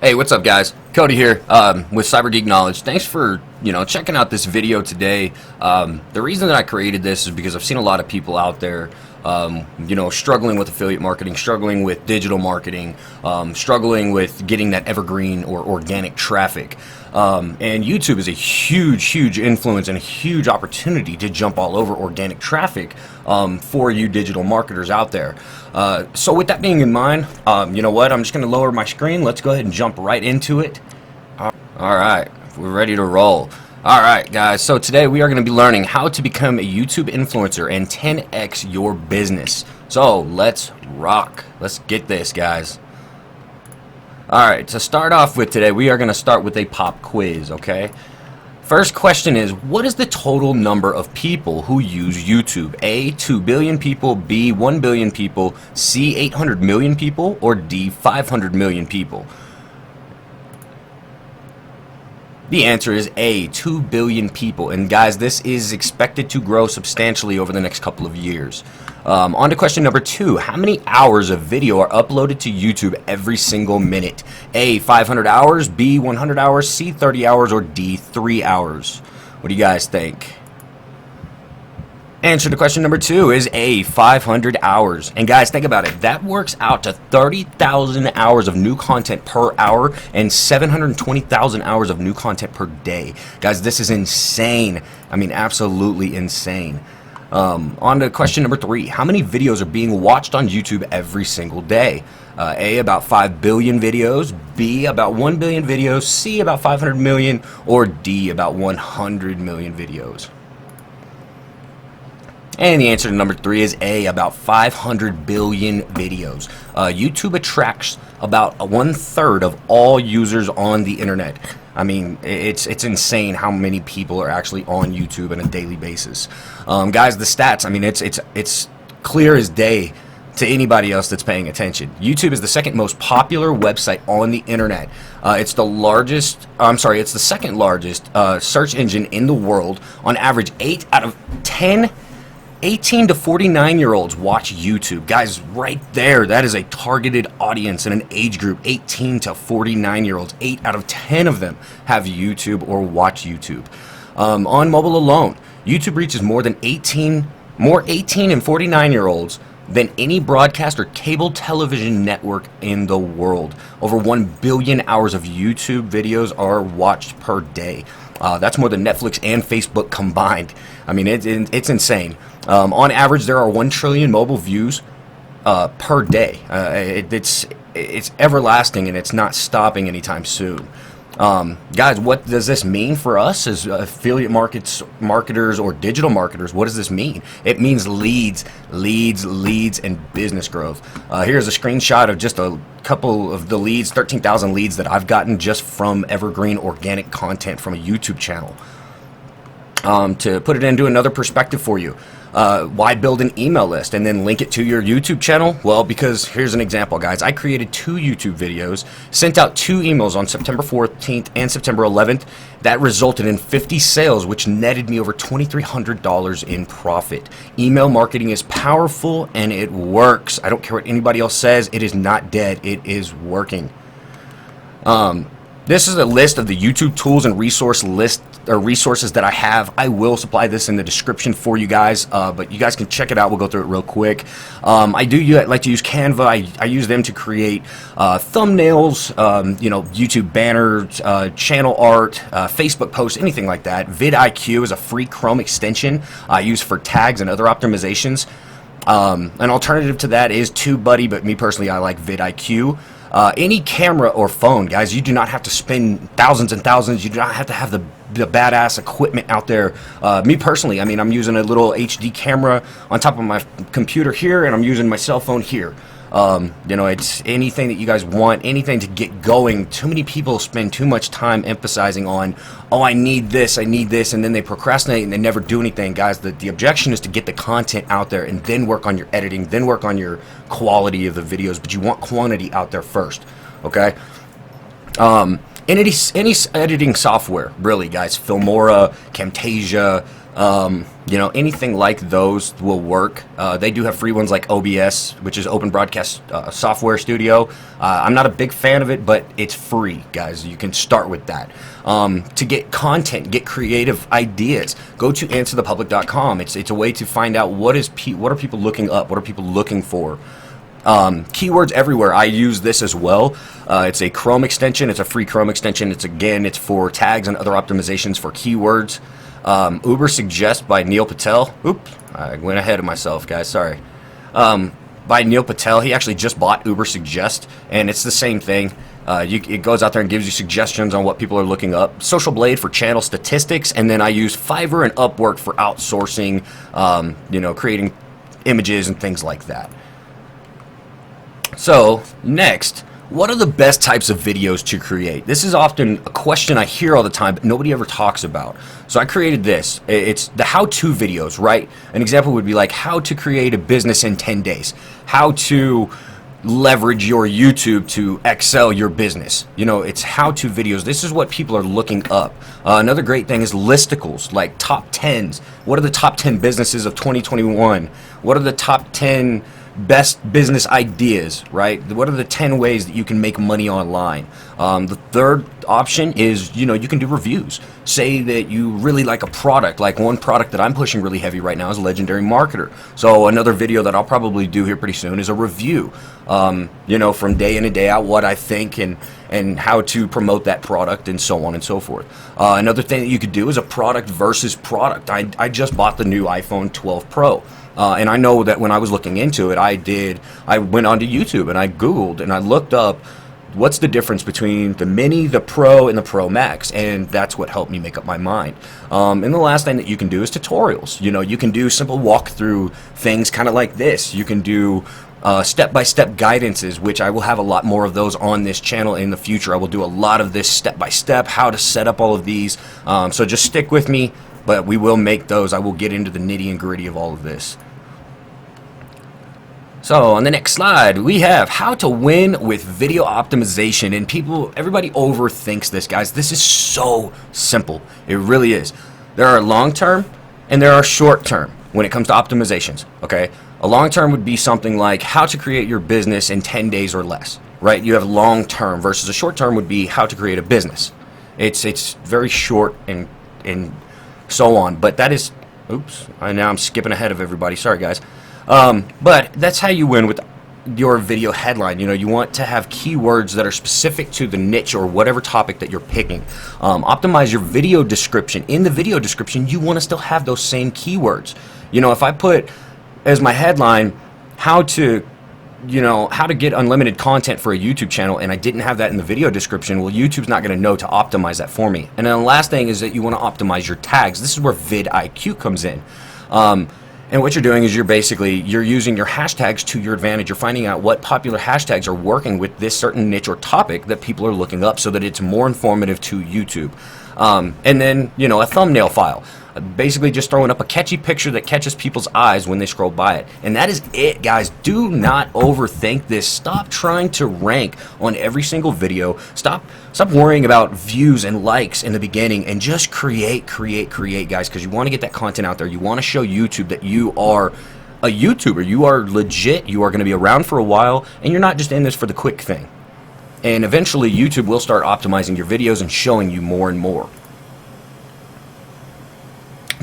Hey, what's up, guys? Cody here with Cyber Geek Knowledge. Thanks for checking out this video today. The reason that I created this is because I've seen a lot of people out there struggling with affiliate marketing, struggling with digital marketing, struggling with getting that evergreen or organic traffic. And YouTube is a huge influence and a huge opportunity to jump all over organic traffic for you digital marketers out there. So with that being in mind, you know what? I'm just going to lower my screen. Let's go ahead and jump right into it. All right, we're ready to roll. All right, guys, so today we are going to be learning how to become a YouTube influencer and 10x your business. So let's rock. Let's get this, guys. All right, to start off with today, we are going to start with a pop quiz, okay? First question is, what is the total number of people who use YouTube? A, 2 billion people, B, 1 billion people, C, 800 million people, or D, 500 million people? The answer is A, 2 billion people. And guys, this is expected to grow substantially over the next couple of years. On to question number 2. How many hours of video are uploaded to YouTube every single minute? A, 500 hours, B, 100 hours, C, 30 hours, or D, 3 hours? What do you guys think? Answer to question number 2 is A, 500 hours. And guys, think about it. That works out to 30,000 hours of new content per hour and 720,000 hours of new content per day. Guys, this is insane. I mean, absolutely insane. On to question number 3. How many videos are being watched on YouTube every single day? A, about 5 billion videos, B, about 1 billion videos, C, about 500 million, or D, about 100 million videos? And the answer to number 3 is A, about 500 billion videos. YouTube attracts about 1/3 of all users on the internet. I mean, it's insane how many people are actually on YouTube on a daily basis. Guys, the stats, I mean, it's clear as day to anybody else that's paying attention. YouTube is the second most popular website on the internet. It's the second largest search engine in the world. On average, 8 out of 10 18 to 49-year-olds watch YouTube. Guys, right there, that is a targeted audience in an age group, 18 to 49-year-olds. 8 out of 10 of them have YouTube or watch YouTube. On mobile alone, YouTube reaches more 18 and 49-year-olds than any broadcast or cable television network in the world. Over 1 billion hours of YouTube videos are watched per day. That's more than Netflix and Facebook combined. I mean, it's insane. On average, there are 1 trillion mobile views per day. It's everlasting, and it's not stopping anytime soon. Guys, what does this mean for us as affiliate marketers or digital marketers? What does this mean? It means leads, and business growth. Here's a screenshot of just a couple of the leads, 13,000 leads that I've gotten just from evergreen organic content from a YouTube channel. To put it into another perspective for you, why build an email list and then link it to your YouTube channel? Well, because here's an example, guys. I created 2 YouTube videos, sent out 2 emails on September 14th and September 11th. That resulted in 50 sales, which netted me over $2,300 in profit. Email marketing is powerful and it works. I don't care what anybody else says. It is not dead. It is working. This is a list of the YouTube tools and resources that I have. I will supply this in the description for you guys, but you guys can check it out. We'll go through it real quick. I like to use Canva. I use them to create thumbnails, YouTube banners, channel art, Facebook posts, anything like that. VidIQ is a free Chrome extension I use for tags and other optimizations. An alternative to that is TubeBuddy, but me personally, I like VidIQ. Any camera or phone, guys, you do not have to spend thousands and thousands. You do not have to have the badass equipment out there. Me personally, I mean, I'm using a little HD camera on top of my computer here, and I'm using my cell phone here. It's anything that you guys want, anything to get going. Too many people spend too much time emphasizing on, oh, I need this, and then they procrastinate and they never do anything. Guys, the objection is to get the content out there and then work on your editing, then work on your quality of the videos, but you want quantity out there first, okay? any editing software, really, guys. Filmora, Camtasia, you know, anything like those will work. They do have free ones like OBS, which is Open Broadcast Software Studio. I'm not a big fan of it, but it's free, guys. You can start with that. To get content, get creative ideas, go to answerthepublic.com. It's a way to find out what are people looking up, what are people looking for. Keywords everywhere. I use this as well. It's a Chrome extension. It's a free Chrome extension. It's for tags and other optimizations for keywords. Uber Suggest by Neil Patel. Oops, I went ahead of myself, guys. Sorry. By Neil Patel. He actually just bought Uber Suggest, and it's the same thing. It goes out there and gives you suggestions on what people are looking up. Social Blade for channel statistics, and then I use Fiverr and Upwork for outsourcing, you know, creating images and things like that. So, next, what are the best types of videos to create? This is often a question I hear all the time, but nobody ever talks about. So I created this. It's the how-to videos, right? An example would be like how to create a business in 10 days, how to leverage your YouTube to excel your business. You know, it's how-to videos. This is what people are looking up. Another great thing is listicles, like top 10s. What are the top 10 businesses of 2021? What are the top 10 best business ideas, right? What are the 10 ways that you can make money online? The third option is, you know, you can do reviews. Say that you really like a product. Like one product that I'm pushing really heavy right now is Legendary Marketer. So another video that I'll probably do here pretty soon is a review, you know, from day in and day out, what I think and how to promote that product and so on and so forth. Another thing that you could do is a product versus product. I just bought the new iPhone 12 Pro. And I know that when I was looking into it, I went onto YouTube and I Googled and I looked up what's the difference between the Mini, the Pro, and the Pro Max, and that's what helped me make up my mind. And the last thing that you can do is tutorials. You know, you can do simple walkthrough things kind of like this. You can do step-by-step guidances, which I will have a lot more of those on this channel in the future. I will do a lot of this step-by-step, how to set up all of these. So just stick with me. But we will make those. I will get into the nitty and gritty of all of this. So on the next slide, we have how to win with video optimization. And everybody overthinks this, guys. This is so simple. It really is. There are long-term and there are short-term when it comes to optimizations, okay? A long-term would be something like how to create your business in 10 days or less, right? You have long-term versus a short-term would be how to create a business. It's very short and so on, but that is, oops, now I'm skipping ahead of everybody, sorry guys, but that's how you win with your video headline. You know, you want to have keywords that are specific to the niche or whatever topic that you're picking. Optimize your video description. In the video description, you want to still have those same keywords. You know, if I put as my headline, how to get unlimited content for a YouTube channel, and I didn't have that in the video description, well, YouTube's not going to know to optimize that for me. And then the last thing is that you want to optimize your tags. This is where VidIQ comes in. And what you're doing is you're using your hashtags to your advantage. You're finding out what popular hashtags are working with this certain niche or topic that people are looking up so that it's more informative to YouTube. And then, you know, a thumbnail file. Basically just throwing up a catchy picture that catches people's eyes when they scroll by it. And that is it, guys. Do not overthink this. Stop trying to rank on every single video. Stop worrying about views and likes in the beginning and just create, guys, because you want to get that content out there. You want to show YouTube that you are a YouTuber. You are legit. You are going to be around for a while, and you're not just in this for the quick thing. And eventually YouTube will start optimizing your videos and showing you more and more.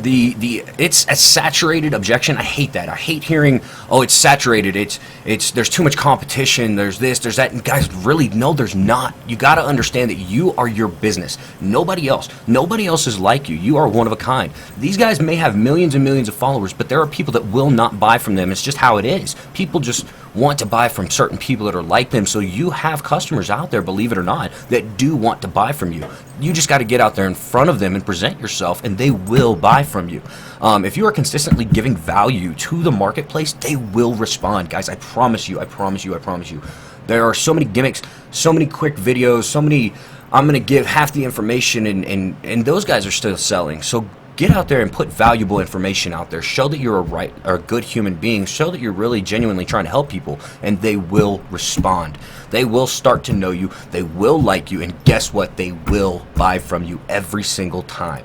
It's a saturated objection. I hate that. I hate hearing, oh, it's saturated. There's too much competition. There's this, there's that. And guys, really, no, there's not. You got to understand that you are your business. Nobody else is like you. You are one of a kind. These guys may have millions and millions of followers, but there are people that will not buy from them. It's just how it is. People just want to buy from certain people that are like them. So you have customers out there, believe it or not, that do want to buy from you. You just got to get out there in front of them and present yourself, and they will buy from you. If you are consistently giving value to the marketplace, they will respond, guys. I promise you. There are so many gimmicks, so many quick videos, so many, I'm going to give half the information, and those guys are still selling. So get out there and put valuable information out there. Show that you're a good human being. Show that you're really genuinely trying to help people, and they will respond. They will start to know you. They will like you, and guess what? They will buy from you every single time.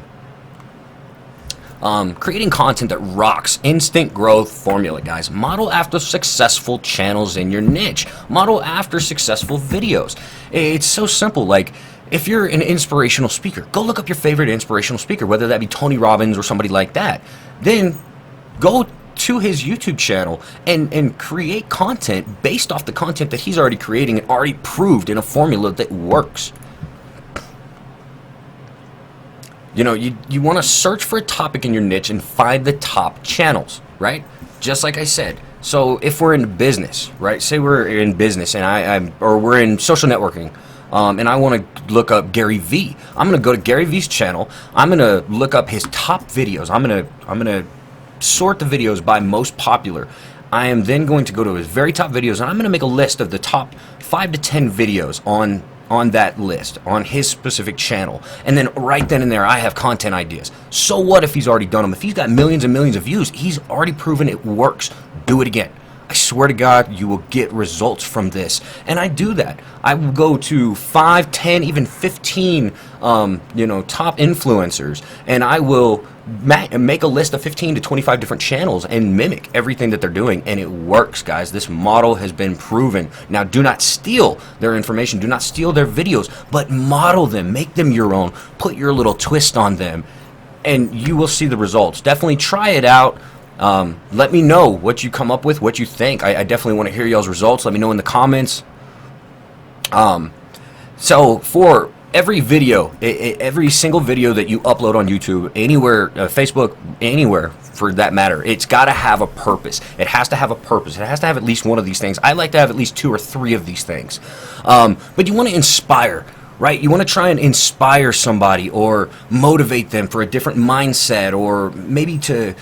Creating content that rocks. Instant growth formula, guys. Model after successful channels in your niche. Model after successful videos. It's so simple. Like, if you're an inspirational speaker, go look up your favorite inspirational speaker, whether that be Tony Robbins or somebody like that. Then go to his YouTube channel and create content based off the content that he's already creating and already proved in a formula that works. You know, you want to search for a topic in your niche and find the top channels, right? Just like I said. So if we're in business, right? Say we're in business and or we're in social networking, and I want to look up Gary Vee. I'm going to go to Gary Vee's channel. I'm going to look up his top videos. I'm going to sort the videos by most popular. I am then going to go to his very top videos, and I'm going to make a list of the top 5 to 10 videos on that list, on his specific channel. And then right then and there, I have content ideas. So what if he's already done them? If he's got millions and millions of views, he's already proven it works. Do it again. I swear to God, you will get results from this. And I do that. I will go to 5, 10, even 15, top influencers, and I will make a list of 15 to 25 different channels and mimic everything that they're doing, and it works, guys. This model has been proven. Now, do not steal their information. Do not steal their videos, but model them. Make them your own. Put your little twist on them, and you will see the results. Definitely try it out. Let me know what you come up with, what you think. I definitely want to hear y'all's results. Let me know in the comments. So for every video, every single video that you upload on YouTube, anywhere, Facebook, anywhere for that matter, it's got to have a purpose. It has to have a purpose. It has to have at least one of these things. I like to have at least 2 or 3 of these things. But you want to inspire, right? You want to try and inspire somebody or motivate them for a different mindset, or maybe to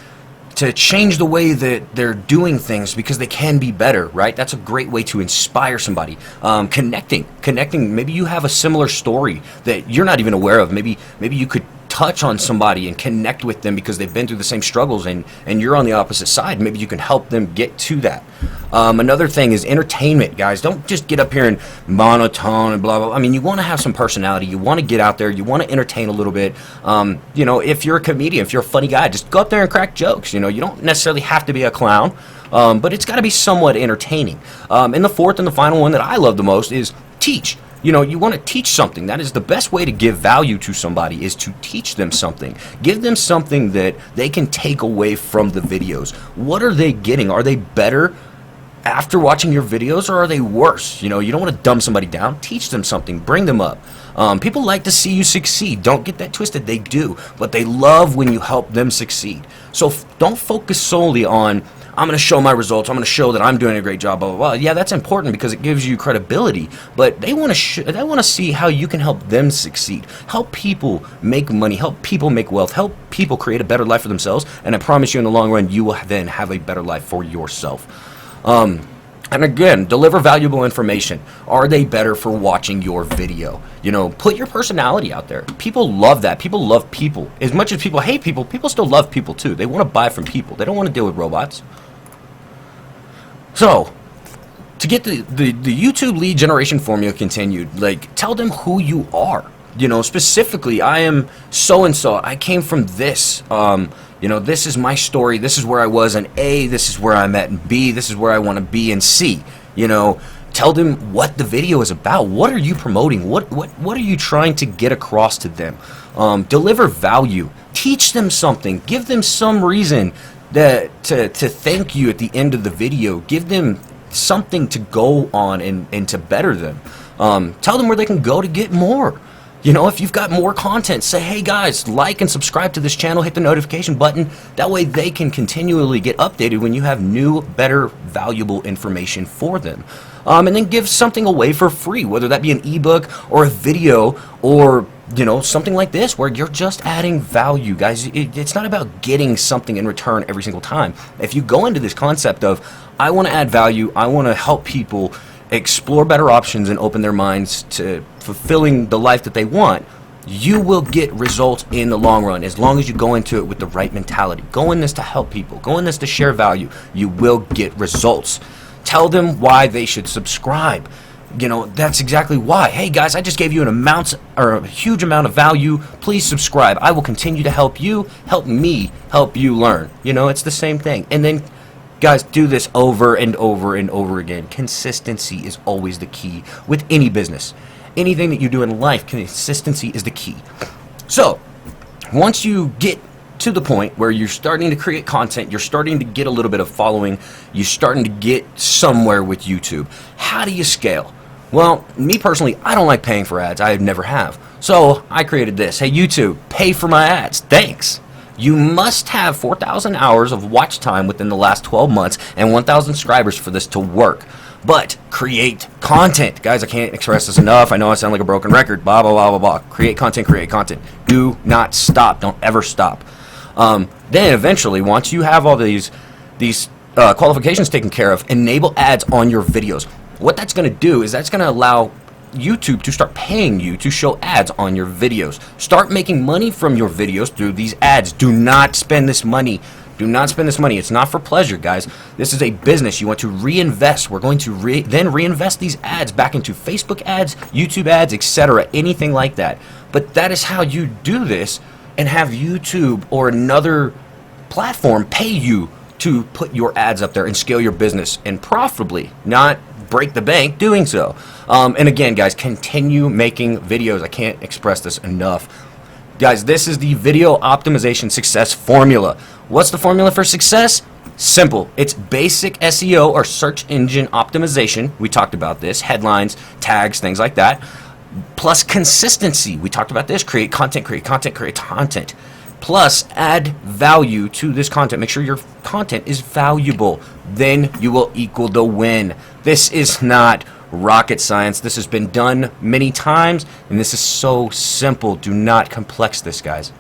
change the way that they're doing things because they can be better, right? That's a great way to inspire somebody. Connecting. Maybe you have a similar story that you're not even aware of. Maybe you could touch on somebody and connect with them because they've been through the same struggles, and you're on the opposite side. Maybe you can help them get to that. Another thing is entertainment, guys. Don't just get up here and monotone and blah, blah. I mean, you want to have some personality. You want to get out there. You want to entertain a little bit. If you're a comedian, if you're a funny guy, just go up there and crack jokes. You don't necessarily have to be a clown, but it's got to be somewhat entertaining. And the fourth and the final one that I love the most is teach. You want to teach something. That is the best way to give value to somebody, is to teach them something. Give them something that they can take away from the videos. What are they getting? Are they better after watching your videos, or are they worse? You don't want to dumb somebody down. Teach them something. Bring them up. People like to see you succeed. Don't get that twisted. They do. But they love when you help them succeed. So don't focus solely on, I'm going to show my results. I'm going to show that I'm doing a great job, blah, blah, blah. Yeah, that's important because it gives you credibility. But they want to see how you can help them succeed. Help people make money. Help people make wealth. Help people create a better life for themselves. And I promise you, in the long run, you will then have a better life for yourself. And again, deliver valuable information. Are they better for watching your video? Put your personality out there. People love that. People love people. As much as people hate people, people still love people too. They want to buy from people. They don't want to deal with robots. So, to get the YouTube lead generation formula continued, tell them who you are. Specifically, I am so-and-so. I came from this. This is my story. This is where I was in A. This is where I'm at in B. This is where I want to be in C. Tell them what the video is about. What are you promoting? What are you trying to get across to them? Deliver value. Teach them something. Give them some reason to thank you at the end of the video. Give them something to go on and to better them. Tell them where they can go to get more. If you've got more content, say, hey guys, like and subscribe to this channel, hit the notification button. That way they can continually get updated when you have new, better, valuable information for them. And then give something away for free, whether that be an ebook or a video or something like this where you're just adding value, guys. It's not about getting something in return every single time. If you go into this concept of, I want to add value, I want to help people explore better options and open their minds to fulfilling the life that they want, you will get results in the long run as long as you go into it with the right mentality. Go in this to help people. Go in this to share value. You will get results. Tell them why they should subscribe. You know, that's exactly why. Hey guys, I just gave you a huge amount of value. Please subscribe. I will continue to help you, help me, help you learn. You know, it's the same thing. And then guys, do this over and over and over again. Consistency is always the key with any business. Anything that you do in life, consistency is the key. So, once you get to the point where you're starting to create content, you're starting to get a little bit of following, you're starting to get somewhere with YouTube, how do you scale? Well, me personally, I don't like paying for ads. I never have. So I created this. Hey, YouTube, pay for my ads. Thanks. You must have 4,000 hours of watch time within the last 12 months and 1,000 subscribers for this to work. But create content. Guys, I can't express this enough. I know I sound like a broken record. Blah, blah, blah, blah, blah. Create content, create content. Do not stop. Don't ever stop. Then eventually, once you have all these qualifications taken care of, enable ads on your videos. What that's going to do is that's going to allow YouTube to start paying you to show ads on your videos. Start making money from your videos through these ads. Do not spend this money. Do not spend this money. It's not for pleasure, guys. This is a business. You want to reinvest. We're going to then reinvest these ads back into Facebook ads, YouTube ads, etc., anything like that. But that is how you do this and have YouTube or another platform pay you to put your ads up there and scale your business and profitably, not break the bank doing so. And again, guys, continue making videos. I can't express this enough. Guys, this is the video optimization success formula. What's the formula for success? Simple. It's basic SEO or search engine optimization. We talked about this. Headlines, tags, things like that. Plus consistency. We talked about this. Create content, create content, create content. Plus add value to this content. Make sure your content is valuable. Then you will equal the win. This is not rocket science. This has been done many times, and this is so simple. Do not complex this, guys.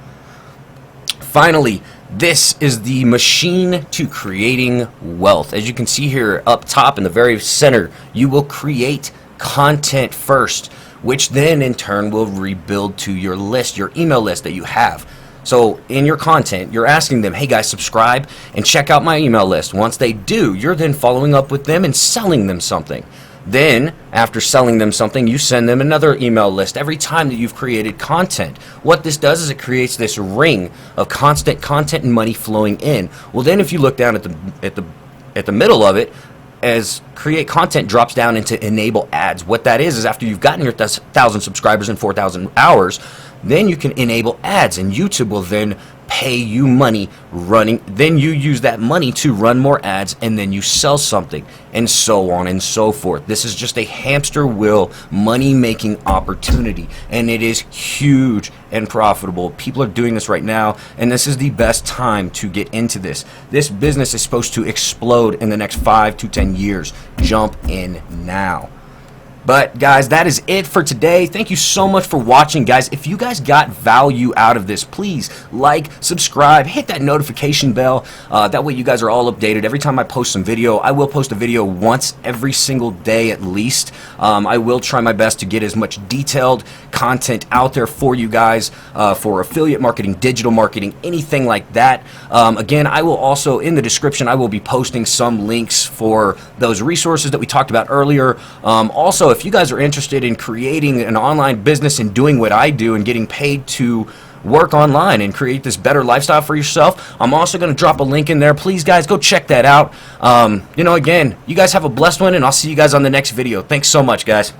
Finally, this is the machine to creating wealth. As you can see here up top in the very center, you will create content first, which then in turn will rebuild to your list, your email list that you have. So in your content, you're asking them, hey guys, subscribe and check out my email list. Once they do, you're then following up with them and selling them something. Then, after selling them something, you send them another email list every time that you've created content. What this does is it creates this ring of constant content and money flowing in. Well, then if you look down at the middle of it, as create content drops down into enable ads. What that is after you've gotten your 1,000 subscribers in 4,000 hours, then you can enable ads, and YouTube will then pay you money running. Then you use that money to run more ads, and then you sell something, and so on and so forth. This is just a hamster wheel money-making opportunity, and it is huge and profitable. People are doing this right now, and this is the best time to get into this. This business is supposed to explode in the next 5 to 10 years. Jump in now. But guys, that is it for today. Thank you so much for watching, guys. If you guys got value out of this, please like, subscribe, hit that notification bell. That way you guys are all updated. Every time I post some video, I will post a video once every single day at least. I will try my best to get as much detailed content out there for you guys for affiliate marketing, digital marketing, anything like that. Again, I will also, in the description, I will be posting some links for those resources that we talked about earlier. Also, if you guys are interested in creating an online business and doing what I do and getting paid to work online and create this better lifestyle for yourself, I'm also going to drop a link in there. Please, guys, go check that out. Again, you guys have a blessed one, and I'll see you guys on the next video. Thanks so much, guys.